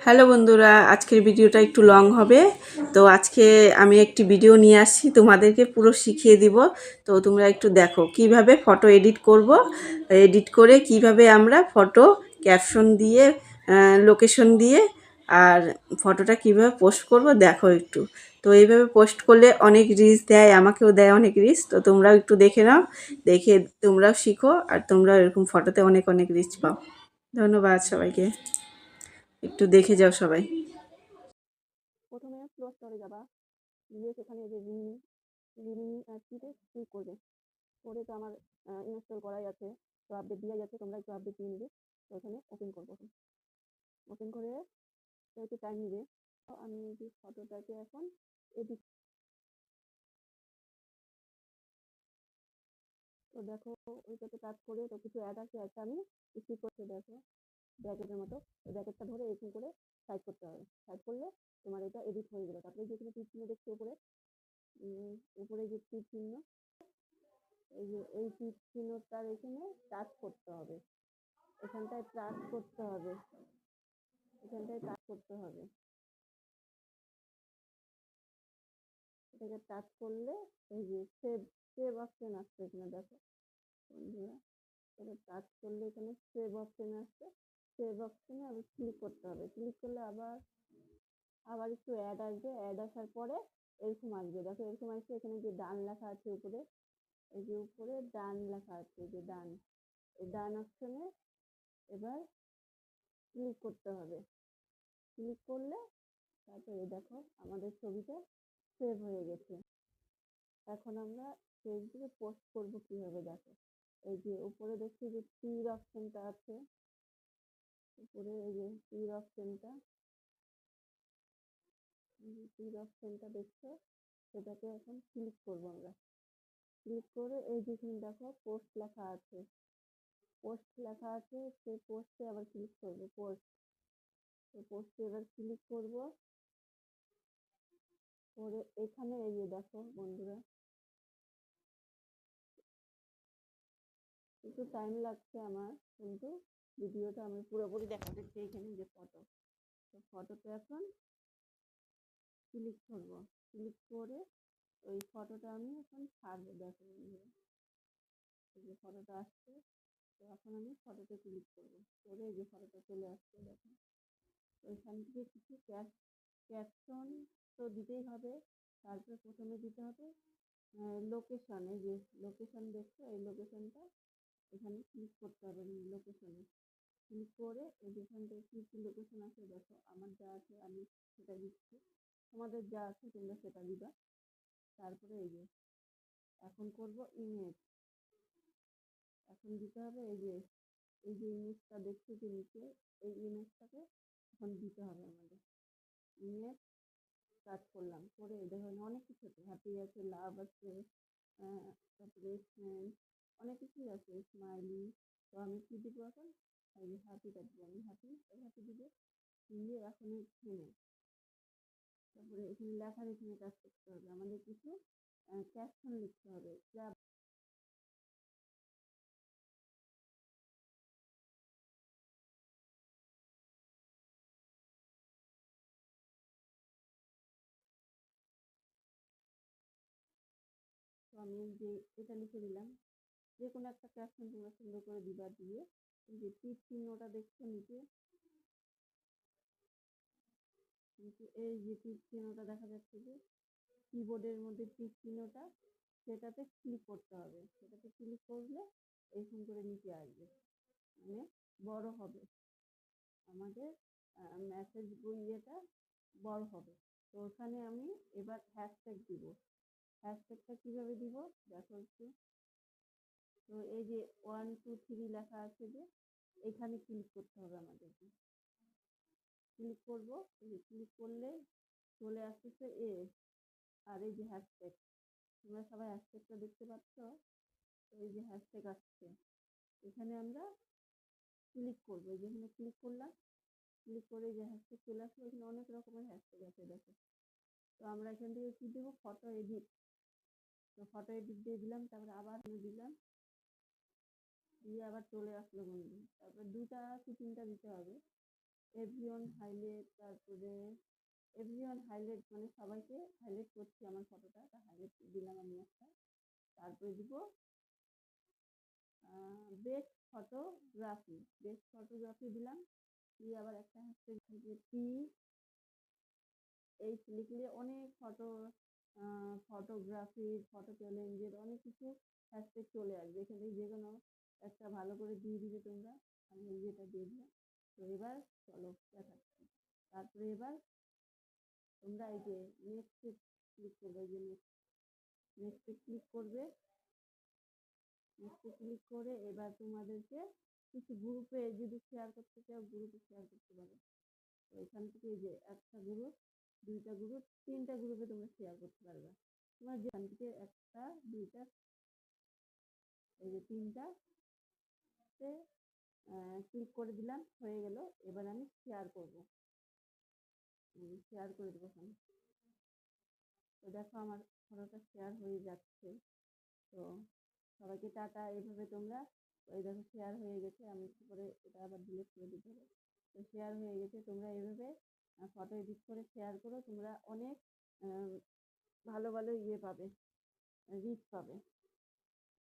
Hello বন্ধুরা, আজকের ভিডিওটা একটু লং হবে। তো আজকে আমি একটি ভিডিও নিয়ে আসছি, তোমাদেরকে পুরো শিখিয়ে দিব। তো তোমরা একটু দেখো কিভাবে ফটো এডিট করব, এডিট করে কিভাবে আমরা ফটো ক্যাপশন দিয়ে, লোকেশন দিয়ে আর ফটোটা কিভাবে পোস্ট করব দেখো একটু। তো এইভাবে পোস্ট করলে অনেক রিচ দেয়, আমাকেও দেয় অনেক রিচ। তো তোমরাও একটু দেখে নাও, দেখে তোমরাও শিখো আর তোমরাও এরকম ফটোতে অনেক অনেক রিচ পাও। ধন্যবাদ সবাইকে, একটু দেখে যাও সবাই। প্রথমে প্লে স্টোরে যাবা, গিয়ে সেখানে যে রিমিনি অ্যাপটিতে ক্লিক করবে। করে তো আমার ইনস্টল করাই আছে, তো আপডেট দেওয়াই আছে, তোমরা একটু আপডেট দিয়ে নেবে। তো এখানে ওপেন করবো, ওপেন করে তো একটু টাইম নেবে। তো আমি যে ফটোটাকে এখন এডিট, তো দেখো ওইটাতে টাচ করে তো কিছু অ্যাড আছে, একটা আমি স্কিপ করতে দেখো ব্র্যাকেটের মতো। তো ব্র্যাকেটটা ধরে এরকম করে টাইপ করতে হবে। টাইপ করলে তোমার এটা এডিট হয়ে গেলো। তারপরে যেখানে তীর চিহ্ন দেখছো উপরে, উপরে যে তীর চিহ্ন, এই যে এই তীর চিহ্নটার এখানে টাচ করতে হবে, এখানটায় টাচ করতে হবে, এখানটায় টাচ করতে হবে। এটাকে টাচ করলে এই যে সেভ সেভ অপশন আসছে এখানে দেখো বন্ধুরা। এটা টাচ করলে এখানে সেভ অপশন আসছে, সেভ অপশনে আবার ক্লিক করতে হবে। ক্লিক করলে আবার আবার একটু অ্যাড আসবে, অ্যাড আসার পরে এরকম আসবে, দেখো এরকম আসছে। এখানে যে ডান লেখা আছে উপরে, এই যে উপরে ডান লেখা আছে, এই যে ডান, এই ডান অপশনে এবার ক্লিক করতে হবে। ক্লিক করলে তারপরে দেখো আমাদের ছবিটা সেভ হয়ে গেছে। এখন আমরা ফেসবুকে পোস্ট করব কিভাবে দেখো। এই যে উপরে দেখছি যে তীর অপশনটা আছে, উপরে এই যে তীর অপশনটা, তীর অপশনটা দেখছো, সেটাকে এখন ক্লিক করবো আমরা। ক্লিক করে এই যেখানে দেখো পোস্ট লেখা আছে, পোস্ট লেখা আছে, সেই পোস্টে আবার ক্লিক করবো। পোস্ট, তো পোস্টে এবার ক্লিক করব করে এখানে এই যে দেখো বন্ধুরা, একটু টাইম লাগছে আমার, কিন্তু ভিডিওটা আমি পুরোপুরি দেখাতে চাই। এখানে যে ফটো, তো ফটোতে এখন ক্লিক করব। ক্লিক করে ওই ফটোটা আমি এখন ছাড়বো। দেখো বন্ধুরা, এই যে ফটোটা আসছে, তো এখন আমি ফটোতে ক্লিক করব। করে এই যে ফটোটা চলে আসছে দেখো। তো এখান থেকে কিছু ক্যাপশন তো দিতেই হবে। তারপর প্রথমে দিতে হবে লোকেশন, এই যে লোকেশন দেখছো, এই লোকেশনটা এখানে ক্লিক করতে হবে। লোকেশনে ক্লিক করে এই যেখানটায় কী কী লোকেশন আছে দেখো, আমার যা আছে আমি সেটা দিচ্ছি, তোমাদের যা আছে তোমরা সেটা দিবা। তারপরে এই যে এখন করব ইমেজ, এখন দিতে হবে এই যে ইমেজটা দেখছো যে নিচে, এই ইমেজটাকে এখন দিতে হবে আমাদের। ইমেজ কাজ করলাম, করে দেখুন অনেক কিছু আছে, হ্যাপি আছে, লাভ আছে, তারপরে অনেক কিছুই আছে, স্মাইলি। তো আমি কি দিব এখন, এই হ্যাপিটা দিব, আমি হ্যাপি, হ্যাপি দিব। দিয়ে এখন এখানে, তারপরে এখানে লেখার এখানে কাজ করতে হবে আমাদের, কিছু ক্যাপশন লিখতে হবে। তো আমি যে এটা লিখে দিলাম, যে কোনো একটা ক্যাপশন তোমরা সুন্দর করে দিবা। দিয়ে এই যে তীর চিহ্নটা দেখছো নিচে, এই যে তীর চিহ্নটা দেখা যাচ্ছে যে কিবোর্ডের মধ্যে তীর চিহ্নটা, সেটাতে ক্লিক করতে হবে। সেটাতে ক্লিক করলে এইরকম করে নিচে আসবে, মানে বড় হবে আমাদের মেসেজ ইয়েটা, বড় হবে। তো ওখানে আমি এবার হ্যাশট্যাগ দিব। হ্যাশট্যাগটা কীভাবে দিব দেখো একটু। তো এই যে 1 2 3 লেখা আছে যে, এখানে ক্লিক করতে হবে আমাদেরকে। ক্লিক করবো, ক্লিক করলে চলে আসতেছে আর এই যে হ্যাশট্যাগ, তোমরা সবাই হ্যাশট্যাগটা দেখতে পাচ্ছ। তো এই যে হ্যাশট্যাগ আসছে, এখানে আমরা ক্লিক করবো। যেখানে ক্লিক করলাম, ক্লিক করে যে হ্যাশট্যাগ চলে আসলো, এখানে অনেক রকমের হ্যাশট্যাগ আছে দেখো। তো আমরা এখান থেকে কি দেবো, ফটো এডিট। তো ফটো এডিট দিয়ে দিলাম, তারপরে আবার দিলাম, দিয়ে আবার চলে আসলো বন্ধু। তারপর 2টা কি 3টা দিতে হবে। এভরিওয়ান হাইলাইট, তারপরে এভরিওয়ান হাইলাইট মানে সবাইকে হাইলাইট করছি আমার ফটোটা, হাইলাইট দিলাম আমি একটা। তারপরে দিব বেস্ট ফটোগ্রাফি দিলাম। দিয়ে আবার একটা হ্যাশট্যাগ পি এইচ লিখলে অনেক ফটোগ্রাফির, ফটো চ্যালেঞ্জের অনেক কিছু হ্যাশট্যাগ চলে আসবে। এখান থেকে যে কোনো একটা ভালো করে দিয়ে দিবে তোমরা। আমি যেটা দিয়ে দিলাম। তো এবার চলো দেখাচ্ছি। তারপরে এবার তোমরা এই যে নেক্সটে ক্লিক করবে, এই যে নেক্সটে ক্লিক করবে। নেক্সটে ক্লিক করে এবার তোমাদেরকে কিছু গ্রুপে যদি শেয়ার করতে চাও, গ্রুপে শেয়ার করতে পারো। তো এখান থেকে এই যে একটা গ্রুপ, দুইটা গ্রুপ, তিনটা গ্রুপে তোমরা শেয়ার করতে পারবে। তোমার যেখান থেকে একটা, দুইটা, এই যে তিনটাতে ক্লিক করে দিলাম, হয়ে গেল। এবার আমি শেয়ার করব, শেয়ার করে দেবো ওখানে। তো দেখো আমার ফটোটা শেয়ার হয়ে যাচ্ছে। তো সবাইকে টাটা। এইভাবে তোমরা, ওই দেখো শেয়ার হয়ে গেছে। আমি করে এটা আবার ডিলিট করে দিতে হবে। তো শেয়ার হয়ে গেছে। তোমরা এইভাবে ফটো এডিট করে শেয়ার করো, তোমরা অনেক ভালো ভালো ইয়ে পাবে, রিচ পাবে।